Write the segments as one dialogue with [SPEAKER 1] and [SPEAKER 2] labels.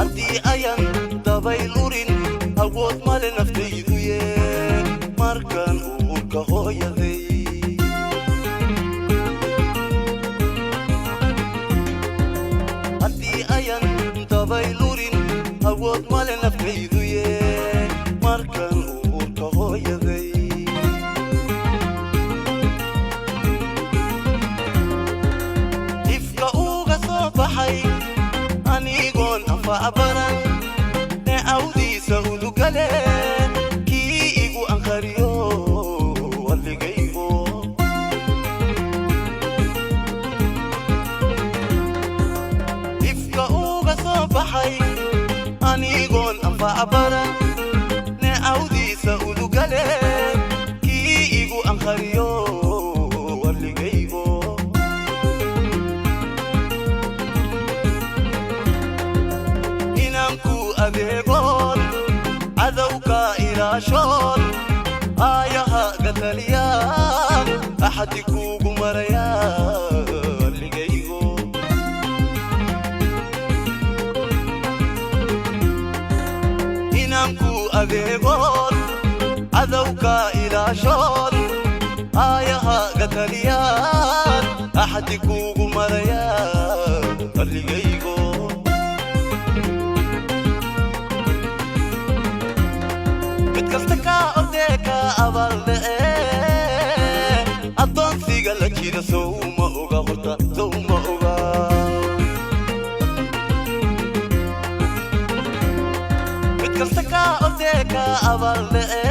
[SPEAKER 1] haddii ayan dabaylurin awood male naftaydu yee markaan uurka hooyaday haddii ayan dabaylurin awood male naftaydu yee markaan uurka hooyaday ifka uga soo baxay anigoon anfac baran neecawdiisa udugale kii igu anqariyo walligaygo ifka uga soo baxay anigoon anfac baran neecawdiisa udugale kii igu anqariyo walligaygo inanku adeegoon cadowka ilaashoon aayaha gataliyaan axadi kuugu marayaa walligaygo inanku adeegoon cadowka ilaashoon aayaha gataliyaan axadi kuugu marayaa walligaygo midkasta kaa ordee kaa abaaldha'e addoonsiga la jira sowma oga horta sowma oga midkasta kaa ordee kaa abaaldha'e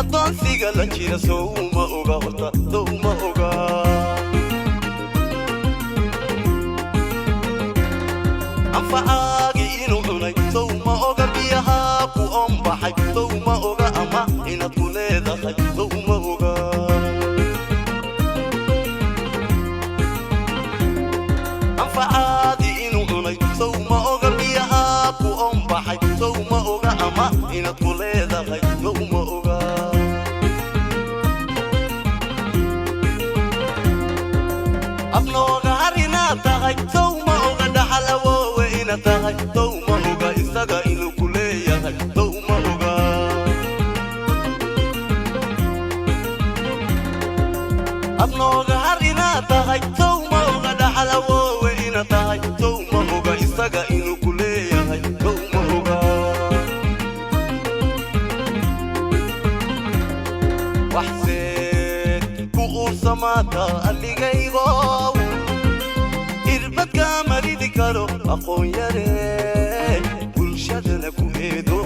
[SPEAKER 1] addoonsiga la jira sowma oga horta sowma oga anfacaagi inuu cunay sowma oga biyahaa ku oombaxay sowma oga ama inaad ku leedahay sowma oga anfacaadi inuu cunay sowma oga biyahaa ku oombaxay sowma oga ama inaad ku leedahay sowma oga abnooga har inaad tahay sowma oga dhaxal awoowe inaad tahay sowma oga isaga inuu ku leeyahay sowma oga abnooga har inaad tahay sowma oga dhaxal awoowe inaad tahay sowma oga isaga inuu ku leeyahay sowma oga waxseed ku uursamaata alligaygo irbadka maridi karo aqoon yare bulshadana ku eedo